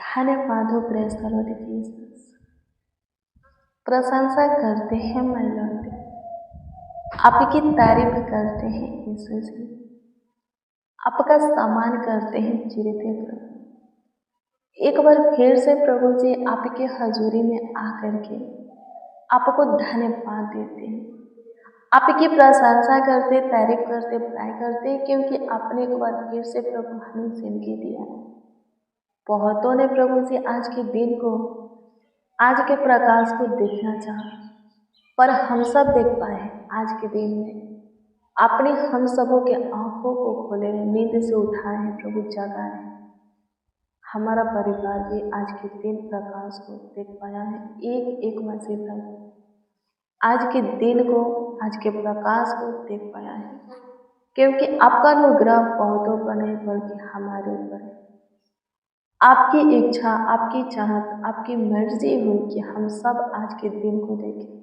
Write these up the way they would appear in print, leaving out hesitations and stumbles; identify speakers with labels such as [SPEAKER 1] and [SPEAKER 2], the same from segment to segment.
[SPEAKER 1] धन्यवाद हो press the Lord Jesus. प्रशंसा करते हैं माय लॉर्ड, आपकी तारीफ करते हैं यीशु जी, आपका सम्मान करते हैं जीते प्रभु। एक बार फिर से प्रभु जी आपके हजूरी में आकर के आपको धन्यवाद देते हैं, आपकी प्रशंसा करते, तारीफ करते, बड़ाई करते, क्योंकि आपने एक बार फिर से प्रभु हमें जिंदगी दिया है। बहुतों ने प्रभु जी आज के दिन को, आज के प्रकाश को देखना चाहा, पर हम सब देख पाए आज के दिन में आपने हम सबों के आंखों को खोले, नींद से उठाए हैं प्रभु, जगाए हैं। हमारा परिवार भी आज के दिन प्रकाश को देख पाया है, एक एक मसीह भाई आज के दिन को, आज के प्रकाश को देख पाया है, क्योंकि आपका अनुग्रह बहुतों पर नहीं बल्कि हमारे ऊपर है। आपकी इच्छा, आपकी चाहत, आपकी मर्जी हुई कि हम सब आज के दिन को देखें।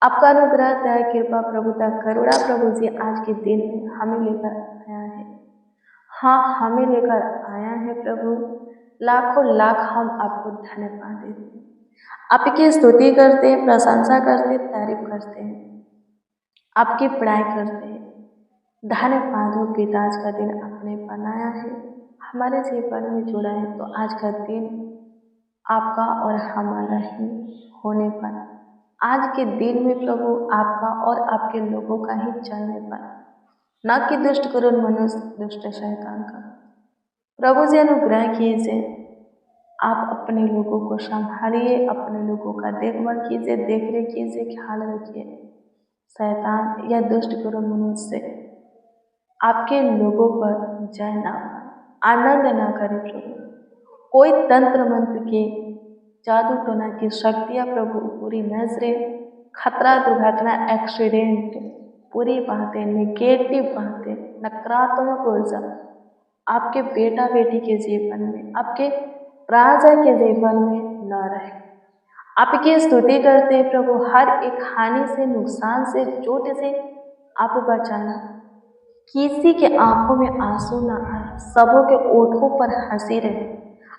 [SPEAKER 1] आपका अनुग्रह, दया, कृपा, प्रभुता, करुणा प्रभु जी आज के दिन में हमें लेकर आया है। हाँ, हमें लेकर आया है प्रभु। लाखों लाख हम आपको धन्यवाद देते हैं, आपकी स्तुति करते हैं, प्रशंसा करते हैं, तारीफ करते हैं, आपकी पढ़ाई करते हैं। धन्यवाद हो पिता, आज का दिन आपने बनाया है, हमारे जीवन में जुड़ा है, तो आज का दिन आपका और हमारा ही होने पर, आज के दिन में प्रभु आपका और आपके लोगों का ही चलने पर, न कि दुष्ट करुण मनुष्य, दुष्ट शैतान का। प्रभु जी अनुग्रह कीजिए, आप अपने लोगों को संभालिए, अपने लोगों का देखभाल कीजिए, देख रेख कीजिए, ख्याल रखिए। शैतान या दुष्ट करुण मनुष्य से आपके लोगों पर जय ना पाए, आनंद ना करे प्रभु। कोई तंत्र मंत्र की, जादू टोना की शक्तियाँ प्रभु, पूरी नजरें, खतरा, दुर्घटना, एक्सीडेंट, पूरी बातें, नेगेटिव बातें, नकारात्मक ऊर्जा आपके बेटा बेटी के जीवन में, आपके राजा के जीवन में न रहे। आपकी स्तुति करते प्रभु, हर एक हानि से, नुकसान से, चोट से आप बचाना। किसी के आंखों में आंसू ना आए, सबों के ओठों पर हंसी रहे।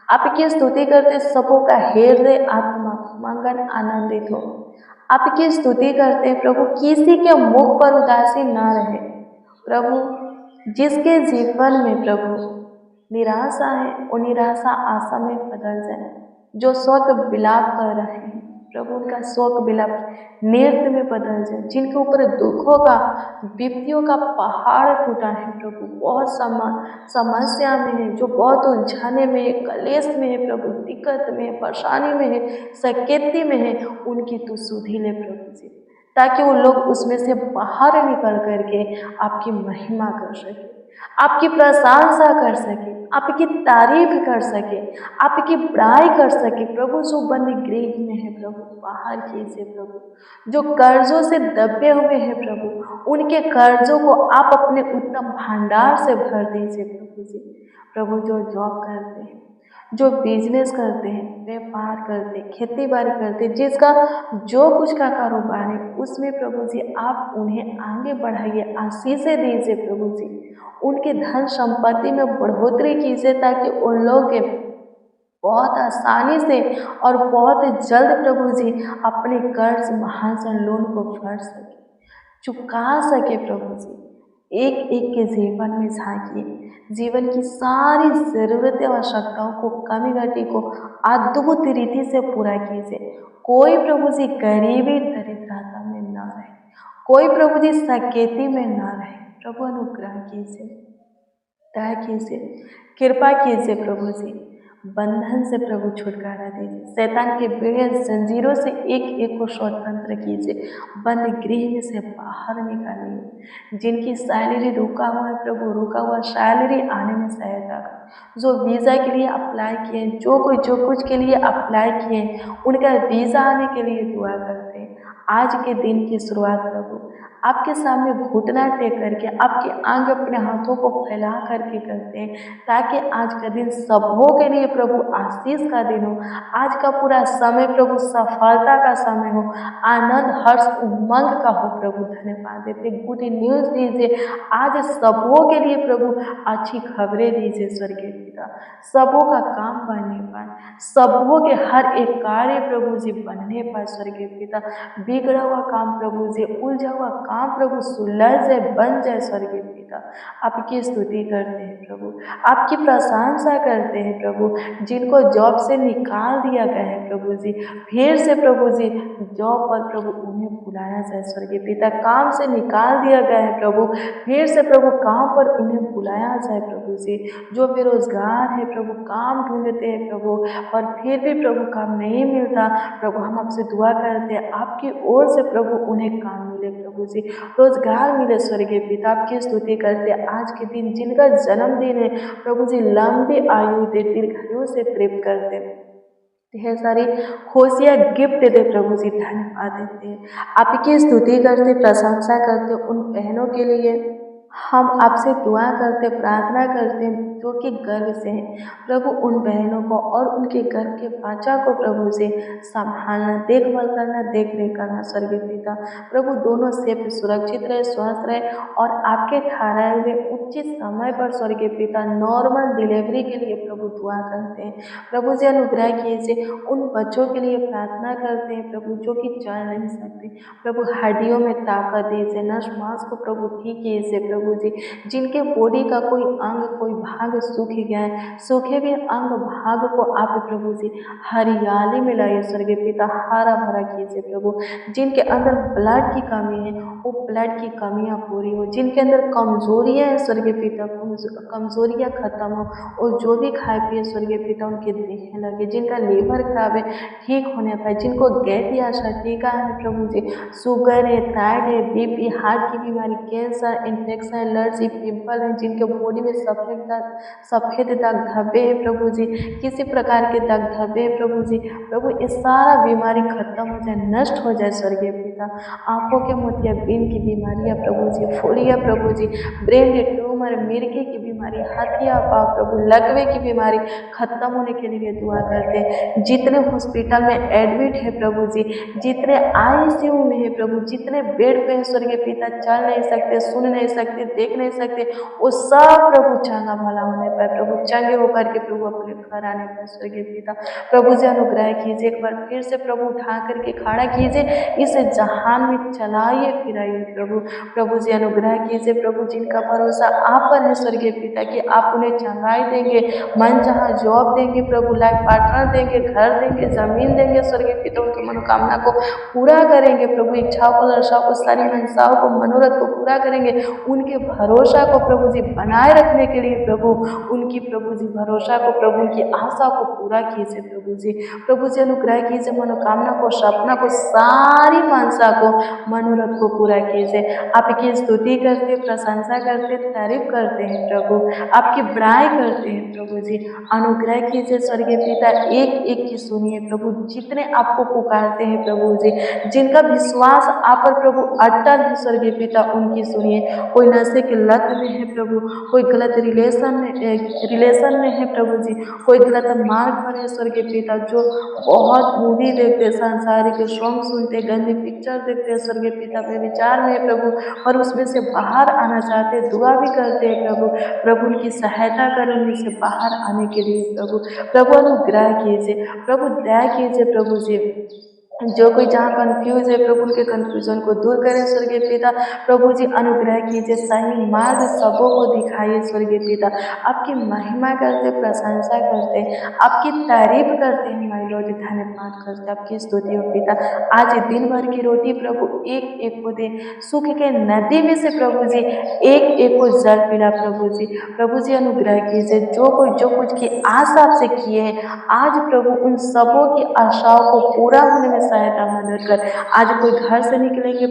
[SPEAKER 1] आपकी स्तुति करते सबों का हृदय, आत्मा, मंगल आनंदित हो। आपकी स्तुति करते प्रभु, किसी के मुख पर उदासी ना रहे प्रभु। जिसके जीवन में प्रभु निराशा है, वो निराशा आशा में बदल जाए। जो शोक विलाप कर रहे हैं प्रभु, उनका शोक विलाप नृत्य में बदल जाए। जिनके ऊपर दुखों का, विपत्तियों का पहाड़ टूटा है प्रभु, बहुत समस्या में है, जो बहुत उलझाने में है, कलेश में है प्रभु, दिक्कत में है, परेशानी में है, सकेती में है, उनकी तू सुधि ले प्रभु जी, ताकि वो लोग उसमें से बाहर निकल करके आपकी महिमा कर सके, आपकी प्रशंसा कर सके, आपकी तारीफ कर सके, आपकी बड़ाई कर सके प्रभु। जो बंद गृह में है प्रभु, बाहर कीजिए प्रभु। जो कर्जों से दबे हुए हैं प्रभु, उनके कर्जों को आप अपने उत्तम भंडार से भर दीजिए प्रभु जी। प्रभु जो जॉब करते हैं, जो बिजनेस करते हैं, व्यापार करते, खेती बाड़ी करते, जिसका जो कुछ का कारोबार है, उसमें प्रभु जी आप उन्हें आगे बढ़ाइए, आशीषें दीजिए प्रभु जी। उनके धन संपत्ति में बढ़ोतरी कीजिए, ताकि उन लोग के बहुत आसानी से और बहुत जल्द प्रभु जी अपने कर्ज, महाजन, लोन को भर सके, चुका सके प्रभु जी। एक एक के जीवन में झांकिए, जीवन की सारी ज़रूरतें, आवश्यकताओं को, कमी घटी को अद्भुत रीति से पूरा कीजिए। कोई प्रभु जी गरीबी, दरिद्रता में न रहे, कोई प्रभु जी सकेती में न रहे। प्रभु अनुग्रह कीजिए, दया कीजिए, कृपा कीजिए प्रभु जी। बंधन से प्रभु छुटकारा दीजिए, शैतान के बेड़े, जंजीरों से एक एक को स्वतंत्र कीजिए, बंद गृह में से बाहर निकालिए। जिनकी सैलरी रुका हुआ है प्रभु, रुका हुआ सैलरी आने में सहायता कर। जो वीज़ा के लिए अप्लाई किए, जो कुछ के लिए अप्लाई किए, उनका वीज़ा आने के लिए दुआ करते हैं। आज के दिन की शुरुआत प्रभु आपके सामने घुटना टेक करके, आपके आगे अपने हाथों को फैला करके करते हैं, ताकि आज का दिन सबों के लिए प्रभु आशीष का दिन हो। आज का पूरा समय प्रभु सफलता का समय हो, आनंद, हर्ष, उमंग का हो प्रभु। धन्यवाद देते, गुड न्यूज़ दीजिए आज सबों के लिए प्रभु, अच्छी खबरें दीजिए स्वर्गीय पिता। सबों का काम बनने पाए, सबों के हर एक कार्य प्रभु जी बनने पाए स्वर्गीय पिता। बिगड़ा हुआ काम प्रभु जी, उलझा हुआ काम प्रभु सुलझ जाए, बन जाए स्वर्गीय पिता। आपकी स्तुति करते हैं प्रभु, आपकी प्रशंसा करते हैं प्रभु। जिनको जॉब से निकाल दिया गया है प्रभु जी, फिर से प्रभु जी जॉब पर प्रभु उन्हें बुलाया जाए स्वर्गीय पिता। काम से निकाल दिया गया है प्रभु, फिर से प्रभु काम पर उन्हें बुलाया जाए प्रभु जी। जो बेरोजगार है प्रभु, काम ढूंढते हैं प्रभु और फिर भी प्रभु काम नहीं मिलता प्रभु, हम आपसे दुआ करते हैं आपकी ओर से प्रभु उन्हें काम मिले प्रभु जी, रोजगार मिले स्वर्गीय पिता। आपकी स्तुति करते हैं आज के दिन जिनका जन्मदिन है प्रभु जी, लंबी आयु दे, दीर्घायु से प्रेम करते हैं, ढेर सारी खुशियाँ गिफ्ट दे प्रभु जी, धन्यवाद देते हैं, आपकी स्तुति करते, प्रशंसा करते उन बहनों के लिए। हम आपसे दुआ करते, प्रार्थना करते हैं जो कि गर्व से हैं प्रभु, उन बहनों को और उनके घर के बच्चा को प्रभु से संभालना, देखभाल करना, देख रेख करना स्वर्गीय पिता। प्रभु दोनों सेफ सुरक्षित रहे, स्वस्थ रहे और आपके ठहराए हुए उचित समय पर स्वर्गीय पिता नॉर्मल डिलीवरी के लिए प्रभु दुआ करते हैं प्रभु जी। अनुग्रह कीजिए, उन बच्चों के लिए प्रार्थना करते हैं प्रभु जो कि चल नहीं सकते प्रभु, हड्डियों में ताकत दीजिए, नस मांस को प्रभु ठीक कीजिए प्रभु जी। जिनके बॉडी का कोई अंग, कोई भाग सूख गया है, सूखे हुए अंग भाग को आप प्रभु जी हरियाली में लाइए स्वर्गीय पिता, हरा भरा कीजिए प्रभु। जिनके अंदर ब्लड की कमी है वो ब्लड की कमियां पूरी हो, जिनके अंदर कमजोरियां है स्वर्गीय पिता, कमजोरियां खत्म हो और जो भी खाए पिए स्वर्गीय पिता उनके देह लगे। जिनका लीवर खराब है ठीक होने पाए, जिनको गैस या टीका है प्रभु जी, शुगर है, थायराइड है, बीपी, हार्ट की बीमारी, कैंसर, इन्फेक्शन, एलर्जी, पिंपल है, जिनके बॉडी में सफ़ेद दाग धब्बे हैं प्रभु जी, किसी प्रकार के दाग धब्बे हैं प्रभु जी, प्रभु ये सारा बीमारी खत्म हो जाए, नष्ट हो जाए स्वर्गीय पिता। आंखों के मोतियाबिंद की बीमारियां प्रभु जी, फोड़िया प्रभु जी, ब्रेन ट्यूमर, मिर्गी की बीमारी, हथिया पाव प्रभु, लकवे की बीमारी खत्म होने के लिए दुआ करते हैं। जितने हॉस्पिटल में एडमिट है प्रभु जी, जितने आईसीयू में है प्रभु, जितने बेड पे है स्वर्गीय पिता, चल नहीं सकते, सुन नहीं सकते, देख नहीं सकते, वो सब प्रभु चंगा भला होने पर प्रभु, चंगे होकर के प्रभु अपने घर आने पर स्वर्गीय पिता। प्रभु जी अनुग्रह कीजिए, एक बार फिर से प्रभु उठा करके खड़ा कीजिए, इसे जहान में चलाइए फिराइए प्रभु। प्रभु जी अनुग्रह कीजिए प्रभु, जिनका भरोसा आप पर है स्वर्गीय पिता कि आप उन्हें चंगाई देंगे, मन जहाँ जॉब देंगे प्रभु, लाइफ पार्टनर देंगे, घर देंगे, जमीन देंगे स्वर्गीय पिता, उनकी मनोकामना को पूरा करेंगे प्रभु, इच्छाओं को, ललसाओं को, सारी मनसाओं को, मनोरथ को पूरा करेंगे। उनके भरोसा को प्रभु जी बनाए रखने के लिए प्रभु, उनकी प्रभु जी भरोसा को प्रभु, उनकी आशा को पूरा कीजिए प्रभु जी। प्रभु जी अनुग्रह कीजिए, मनोकामना को, सपना को, सारी मनसा को, मनोरथ को पूरा कीजिए। आपकी स्तुति करते, प्रशंसा करते, तारीफ करते हैं प्रभु, आपकी बड़ाई करते हैं प्रभु जी। अनुग्रह कीजिए स्वर्गीय पिता, एक एक की सुनिए प्रभु, जितने आपको पुकारते हैं प्रभु जी, जिनका विश्वास आप पर प्रभु अटल है स्वर्गीय पिता, उनकी सुनिए। कोई नशे के लत में है प्रभु, कोई गलत रिलेशन में है प्रभु जी, कोई गलत मार्ग पर है स्वर्गीय पिता, जो बहुत मूवी देखते, सांसारिक सॉन्ग सुनते, गंदी पिक्चर देखते हैं स्वर्गीय पिता, पे विचार में है प्रभु, और उसमें से बाहर आना चाहते, दुआ भी करते हैं प्रभु। प्रभु उनकी सहायता करें उनसे बाहर आने के लिए प्रभु। प्रभु अनुग्रह कीजिए प्रभु, दया कीजिए प्रभु जी। जो कोई जहाँ कंफ्यूज है प्रभु, उनके कंफ्यूजन को दूर करें स्वर्गीय पिता। प्रभु जी अनुग्रह कीजिए, सही मार्ग सबों को दिखाइए स्वर्गीय पिता। आपकी महिमा करते, प्रशंसा करते, आपकी तारीफ करते हैं माय लॉर्ड, धन्यवाद करते, आपकी स्तुति हो पिता। आज दिन भर की रोटी प्रभु एक एक को दे, सुख के नदी में से प्रभु जी एक एक को जल पिला प्रभु जी। प्रभु जी अनुग्रह कीजिए, जो कुछ की आशा आपसे किए हैं आज प्रभु, उन सबों की आशाओं को पूरा होने में सहायता मदद कर। आज कोई घर से निकलेंगे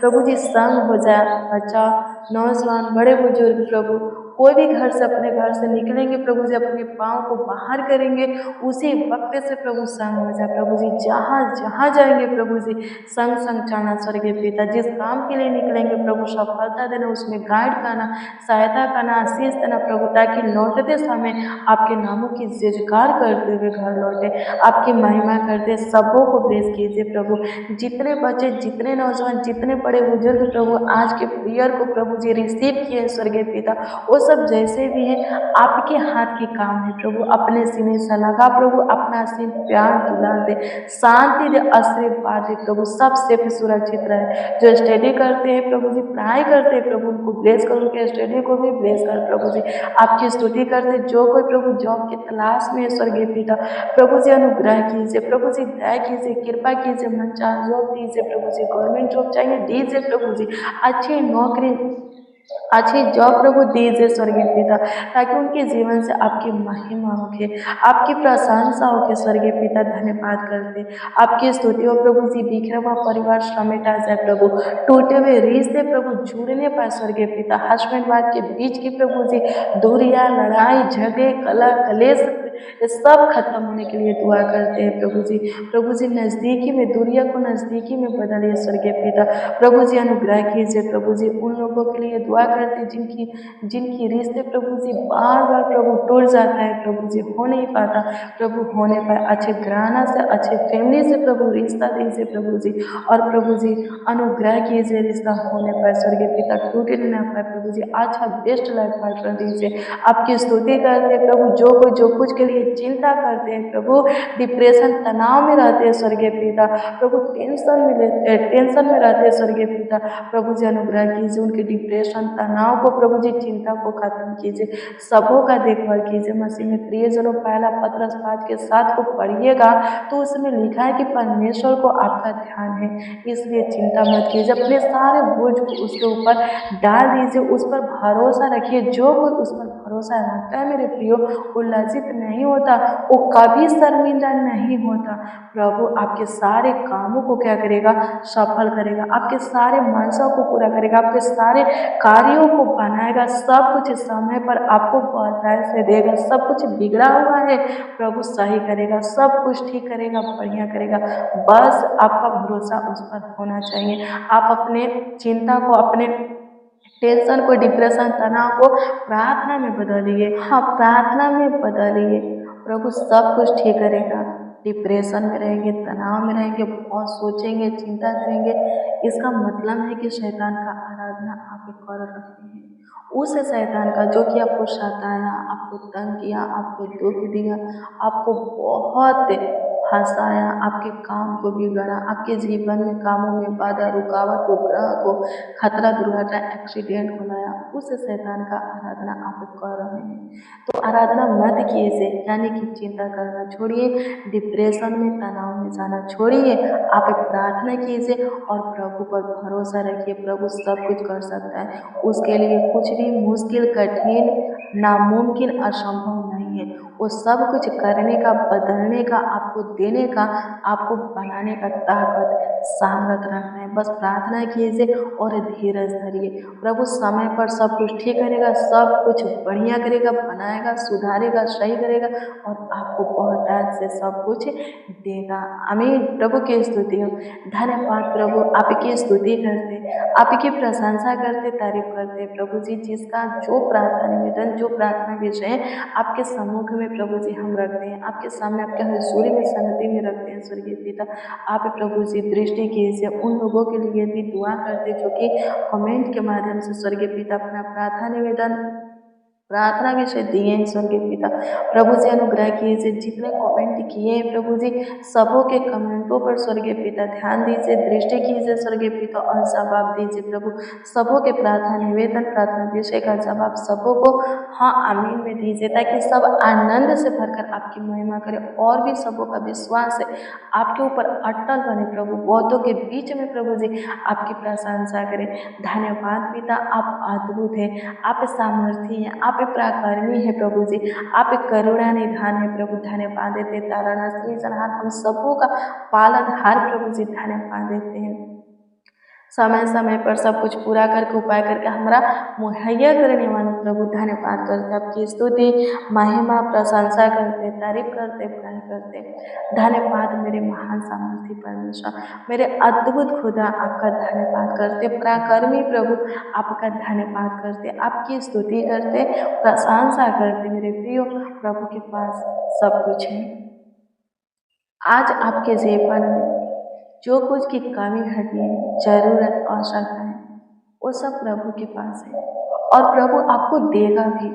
[SPEAKER 1] प्रभु जी संग हो जाए, बच्चा, नौजवान, बड़े बुजुर्ग प्रभु, कोई भी घर से अपने घर से निकलेंगे प्रभु जी, अपने पाँव को बाहर करेंगे, उसी वक्त से प्रभु संग हो जाए प्रभु जी। जहाँ जाएंगे प्रभु जी संग चलना स्वर्गीय पिता। जिस काम के लिए निकलेंगे प्रभु, सफलता देना, उसमें गाइड करना, सहायता करना, आशीष देना प्रभु, ताकि लौटते समय आपके नामों की जयकार करते हुए घर लौटे, आपकी महिमा करते, सबों को ब्लेस कीजिए प्रभु। जितने बच्चे, जितने नौजवान, जितने बड़े बुजुर्ग प्रभु आज के प्रेयर को प्रभु जी रिसीव किए स्वर्गीय पिता, वो सब जैसे भी हैं आपके हाथ के काम है प्रभु, अपने सीने से लगा प्रभु, अपना सीन प्यार दुलार दे, शांति दे, आशीर्वाद दे प्रभु, सब सेफ सुरक्षित रहे। जो स्टडी करते हैं प्रभु जी, पढ़ाई करते हैं प्रभु, उनको ब्लेस कर, उनके स्टडी को भी ब्लेस कर प्रभु जी। आपकी स्तुति करते जो कोई प्रभु जॉब की तलाश में स्वर्गीय पिता प्रभु जी अनुग्रह कीजिए, प्रभु जी दया कीजिए, कृपा कीजिए, मनचाहा जॉब दीजिए प्रभु जी, गवर्नमेंट जॉब चाहिए दीजिए प्रभु जी, अच्छी नौकरी अच्छी जॉब प्रभु दीजिए स्वर्गीय पिता, ताकि उनके जीवन से आपकी महिमा होके, आपकी प्रशंसा होके स्वर्गीय पिता। धन्यवाद करते आपकी स्तुति हो प्रभु जी। बिखरा हुआ परिवार समेटा जाए प्रभु, टूटे हुए रिश्ते प्रभु जुड़ने पाए स्वर्गीय पिता, हस्बैंड वाइफ के बीच की प्रभु जी दूरियां, लड़ाई झगड़े, कला कलेश, ये सब खत्म होने के लिए दुआ करते हैं प्रभु जी। प्रभु जी नज़दीकी में दूरिया को नज़दीकी में बदलिए स्वर्गीय पिता, प्रभु जी अनुग्रह कीजिए प्रभु जी। उन लोगों के लिए दुआ करते जिनकी जिनकी रिश्ते प्रभु जी बार बार प्रभु टूट जाता है प्रभु जी, हो नहीं पाता प्रभु, होने पाए अच्छे घराना से, अच्छे फैमिली से प्रभु रिश्ता दीजिए प्रभु जी, और प्रभु जी अनुग्रह कीजिए रिश्ता होने पर स्वर्गीय पिता, टूटे न पाए प्रभु जी, अच्छा बेस्ट लाइफ पार्टनर दीजिए। आपकी स्तुति करते प्रभु, जो कोई जो कुछ के लिए चिंता करते हैं प्रभु, डिप्रेशन तनाव में रहते हैं स्वर्गीय पिता, प्रभु टेंशन में रहते हैं स्वर्गीय पिता, प्रभु जी अनुग्रह कीजिए, उनके डिप्रेशन तनाव को प्रभु जी, चिंता को खत्म कीजिए, सबों का देखभाल कीजिए। मसीह में प्रियजनों, पहला पत्रस 5:7 को पढ़िएगा तो उसमें लिखा है कि परमेश्वर को आपका ध्यान है, इसलिए चिंता मत कीजिए, अपने सारे बोझ को उसके ऊपर डाल दीजिए, उस पर भरोसा रखिए। जो कोई उस पर भरोसा रखता है मेरे प्रियो, वो लज्जित नहीं होता, वो कभी शर्मिंदा नहीं होता। प्रभु आपके सारे कामों को क्या करेगा, सफल करेगा, आपके सारे मनसा को पूरा करेगा, आपके सारे कार्यों को बनाएगा, सब कुछ समय पर आपको बताए से देगा। सब कुछ बिगड़ा हुआ है प्रभु सही करेगा, सब कुछ ठीक करेगा, बढ़िया करेगा, बस आपका भरोसा उस पर होना चाहिए। आप अपने चिंता को, अपने टेंशन को, डिप्रेशन तनाव को प्रार्थना में बदलिए। हाँ, प्रार्थना में बदलिए, प्रभु सब कुछ ठीक करेगा। डिप्रेशन में रहेंगे, तनाव में रहेंगे, बहुत सोचेंगे, चिंता करेंगे, इसका मतलब है कि शैतान का आराधना आप कर रहे हैं। उस शैतान का जो कि आपको सताया, आपको तंग किया, आपको दुख दिया, आपको बहुत हंसाया, आपके काम को बिगड़ा, आपके जीवन में कामों में बाधा रुकावट को, ग्रह को, खतरा दुर्घटना एक्सीडेंट को लाया, उस शैतान का आराधना आप कर रहे हैं। तो आराधना मत कीजिए, यानी कि चिंता करना छोड़िए, डिप्रेशन में तनाव में जाना छोड़िए, आप प्रार्थना कीजिए और प्रभु पर भरोसा रखिए। प्रभु सब कुछ कर सकता है, उसके लिए कुछ भी मुश्किल, कठिन, नामुमकिन, असंभव नहीं है। वो सब कुछ करने का, बदलने का, आपको देने का, आपको बनाने का ताकत, सामर्थ रखना है। बस प्रार्थना कीजिए और धीरज धरिए, प्रभु समय पर सब कुछ ठीक करेगा, सब कुछ बढ़िया करेगा, बनाएगा, सुधारेगा, सही करेगा और आपको बहुतायत से सब कुछ देगा। आमीन। प्रभु की स्तुति हो। धन्यवाद प्रभु, आपकी स्तुति करते, आपकी प्रशंसा करते, तारीफ करते प्रभु जी। जिसका जो प्रार्थना निवेदन, जो प्रार्थना विषय आपके सम्मुख में प्रभु जी हम रखते हैं, आपके सामने, आपके हजूरी में, सन्निधि में रखते हैं स्वर्गीय पिता। आप प्रभु जी दृष्टि कीजिए, उन लोगों के लिए भी दुआ करते जो कि कमेंट के माध्यम से स्वर्गीय पिता अपना प्रार्थना निवेदन, प्रार्थना विषय दिए हैं स्वर्गीय पिता। प्रभु जी अनुग्रह कीजिए, जितने कमेंट किए हैं प्रभु जी, सबों के कमेंटों पर स्वर्गीय पिता ध्यान दीजिए, दृष्टि कीजिए स्वर्गीय पिता और जवाब दीजिए प्रभु। सबों के प्रार्थना निवेदन, प्रार्थना विषय का जवाब सबों को हाँ आमीन में दीजिए, ताकि सब आनंद से भरकर आपकी महिमा करें और भी सबों का विश्वास है आपके ऊपर अटल बने प्रभु। बहुतों के बीच में प्रभु जी आपकी प्रशंसा करें। धन्यवाद पिता, आप अद्भुत हैं, आप सामर्थी हैं, आप पराक्रमी है प्रभु जी, आप करुणा निधान है प्रभु। धन्यवाद देते, तारणा सृजनहार, हम सबों का पालनहार प्रभु जी, धन्यवाद देते हैं। समय समय पर सब कुछ पूरा करके, उपाय करके हमारा मुहैया करने वाले प्रभु, धन्यवाद करते, आपकी स्तुति, महिमा, प्रशंसा करते, तारीफ करते, बड़ाई करते। धन्यवाद मेरे महान सामर्थी परमेश्वर, मेरे अद्भुत खुदा, आपका धन्यवाद करते, पराक्रमी प्रभु, आपका धन्यवाद करते, आपकी स्तुति करते, प्रशंसा करते। मेरे प्रियो, प्रभु के पास सब कुछ है। आज आपके जीवन में जो कुछ की कमी घटी है, जरूरत, आवश्यकता है, वो सब प्रभु के पास है और प्रभु आपको देगा भी।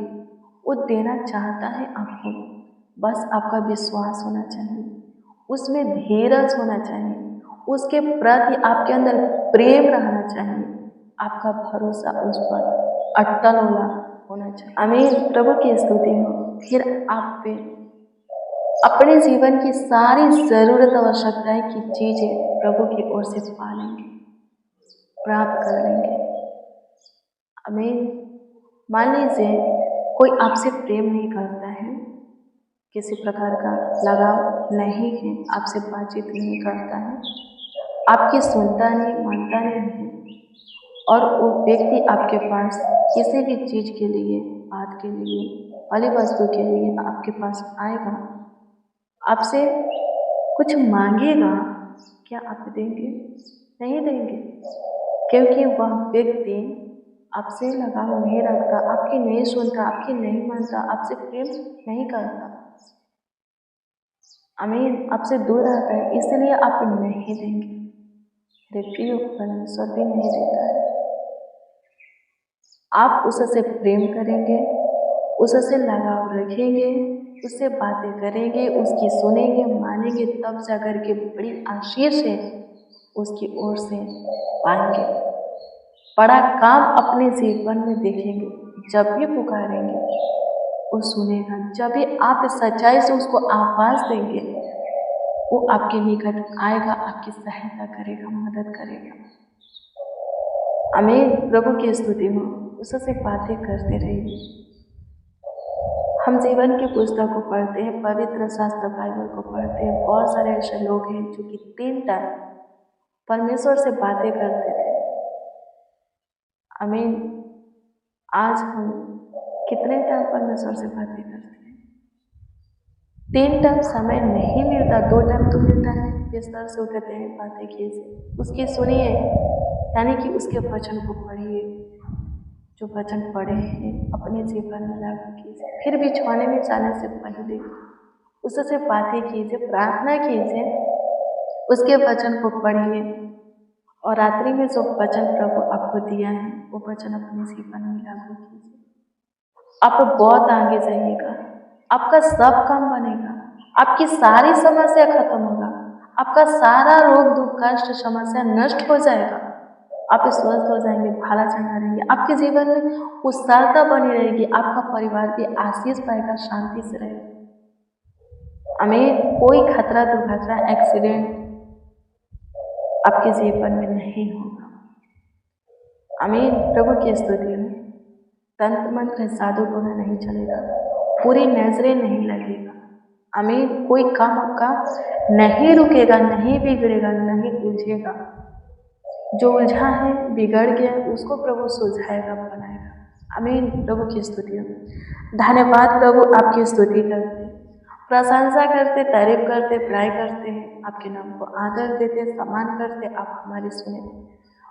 [SPEAKER 1] वो देना चाहता है आपको, बस आपका विश्वास होना चाहिए, उसमें धीरज होना चाहिए, उसके प्रति आपके अंदर प्रेम रहना चाहिए, आपका भरोसा उस पर अटल होना चाहिए। आमीन। प्रभु की स्तुति हो। फिर आप पे अपने जीवन की सारी जरूरत आवश्यकताएं की चीजें प्रभु की ओर से पा लेंगे, प्राप्त कर लेंगे। आमीन। मान लीजिए कोई आपसे प्रेम नहीं करता है, किसी प्रकार का लगाव नहीं है, आपसे बातचीत नहीं करता है, आपकी सुनता नहीं, मानता नहीं है, और वो व्यक्ति आपके पास किसी भी चीज के लिए, बात के लिए, वाली वस्तु के लिए आपके पास आएगा, आपसे कुछ मांगेगा, क्या आप देंगे? नहीं देंगे, क्योंकि वह व्यक्ति आपसे लगाव नहीं रखता, आपकी नहीं सुनता, आपकी नहीं मानता, आपसे प्रेम नहीं करता। आमीन। आपसे दूर रहता है, इसलिए आप नहीं देंगे। प्रिय परमेश्वर भी नहीं देता है। आप उससे प्रेम करेंगे, उससे लगाव रखेंगे, उससे बातें करेंगे, उसकी सुनेंगे, मानेंगे, तब जाकर के बड़ी आशीष है उसकी ओर से पाएंगे, बड़ा काम अपने जीवन में देखेंगे। जब भी पुकारेंगे वो सुनेगा, जब भी आप सच्चाई से उसको आवाज देंगे वो आपके निकट आएगा, आपकी सहायता करेगा, मदद करेगा। आमीन। प्रभु की स्तुति हो। उससे बातें करते रहिए। हम जीवन की पुस्तक को पढ़ते हैं, पवित्र शास्त्र बाइबल को पढ़ते हैं। बहुत सारे ऐसे लोग हैं जो कि 3 टाइम परमेश्वर से बातें करते थे। आमीन। आज हम कितने टाइम परमेश्वर से बातें करते हैं? 3 टाइम समय नहीं मिलता, 2 टाइम तो मिलता है। बिस्तर से उठते हैं, बातें कीजिए, उसकी सुनिए, यानी कि उसके वचन को पढ़िए, जो वचन पढ़े हैं अपने जीवन में लागू कीजिए। फिर बिछौने में जाने से पहले उससे बातें कीजिए, प्रार्थना कीजिए, उसके वचन को पढ़िए, और रात्रि में जो वचन प्रभु आपको दिया है वो वचन अपने जीवन में लागू कीजिए। आप बहुत आगे जाइएगा, आपका सब काम बनेगा, आपकी सारी समस्या खत्म होगा, आपका सारा रोग दुख कष्ट समस्या नष्ट हो जाएगा, आप स्वस्थ हो जाएंगे, भाला चढ़ा रहेंगे, आपके जीवन में उत्साहता बनी रहेगी, आपका परिवार भी आशीष पाएगा, शांति से रहेगा। आमीन। कोई खतरा दुर्घटना एक्सीडेंट आपके जीवन में नहीं होगा। आमीन। प्रभु की स्तुति हो। तंत्र मंत्र साधु टोना नहीं चलेगा, पूरी नजरें नहीं लगेगा। आमीन। कोई काम आपका नहीं रुकेगा, नहीं बिगड़ेगा, नहीं उलझेगा। जो उलझा है, बिगड़ गया, उसको प्रभु सुलझाएगा, बनाएगा। आमीन। प्रभु की स्तुति हो। धन्यवाद प्रभु, आपकी स्तुति करते, प्रशंसा करते, तारीफ करते, बड़ाई करते हैं, आपके नाम को आदर देते, सम्मान करते। आप हमारी सुने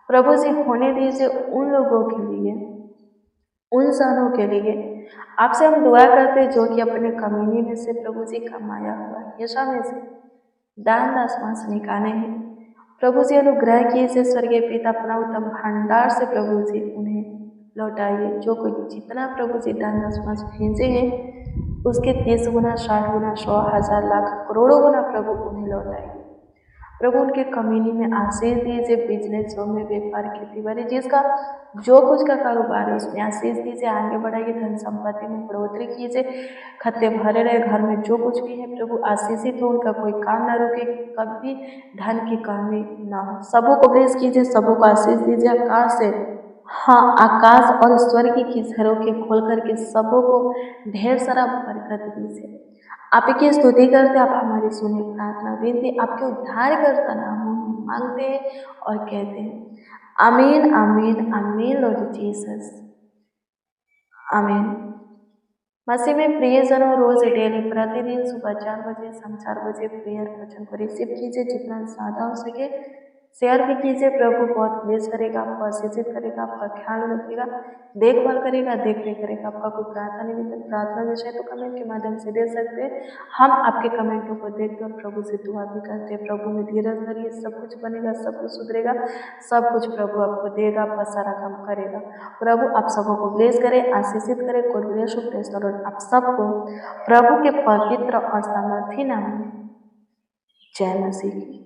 [SPEAKER 1] प्रभु जी, होने दीजिए उन लोगों के लिए, उन सालों के लिए आपसे हम दुआ करते जो कि अपने कमीनी में से प्रभु जी कमाया हुआ यशा में से दान दशमांश निकाले हैं। प्रभु जी अनुग्रह कीजिए, स्वर्गीय पिता अपना उत्तम भंडार से प्रभु जी उन्हें लौटाइए। जो कुछ जितना प्रभु जी दान दशमांश भेजे हैं उसके 30 गुना, 60 गुना, 100, 1000, लाख, करोड़ों गुना प्रभु उन्हें लौटाइए। प्रभु उनके कमीनी में आशीष दीजिए, बिजनेस में, व्यापार, खेती बाड़ी, जिसका जो कुछ का कारोबार है उसमें आशीष दीजिए, आगे बढ़ाइए, धन संपत्ति में बढ़ोतरी कीजिए, खत्ते भरे रहे, घर में जो कुछ भी है प्रभु आशीषित हो, उनका कोई काम ना रुके, कभी धन की कमी ना हो। सबों को ब्लेस कीजिए, सबों को आशीष दीजिए आकाश से, हाँ, आकाश और स्वर्ग की झरोखे खोल करके सबों को ढेर सारा बरकत दीजिए। आपकी स्तुति करते, आप हमारी सुने प्रार्थना विनती आपके उद्धार करता नामों में मांगते हैं और कहते हैं आमीन, आमीन, आमीन। लॉर्ड जीसस, आमीन। मसीह में प्रियजनों, रोज डेली प्रतिदिन सुबह 4 बजे, शाम 4 बजे प्रेयर वचन को रिसीव कीजिए, जितना ज़्यादा हो सके शेयर भी कीजिए। प्रभु बहुत ब्लेस करेगा, आपको आशीषित करेगा, आपका ख्याल रखेगा, देखभाल करेगा, देख रेख करेगा। आपका कोई प्रार्थना विषय तो कमेंट के माध्यम से दे सकते हैं। हम आपके कमेंटों को देखते और प्रभु से दुआ भी करते हैं। प्रभु में धीरज धरिए, सब कुछ बनेगा, सब कुछ सुधरेगा, सब कुछ प्रभु आपको देगा, आपका सारा काम करेगा। प्रभु आप सबों को ब्लेस करे, आशीषित करे। God bless you, praise the Lord. आप सबको प्रभु के पवित्र और सामर्थी नाम में जय मसीह की।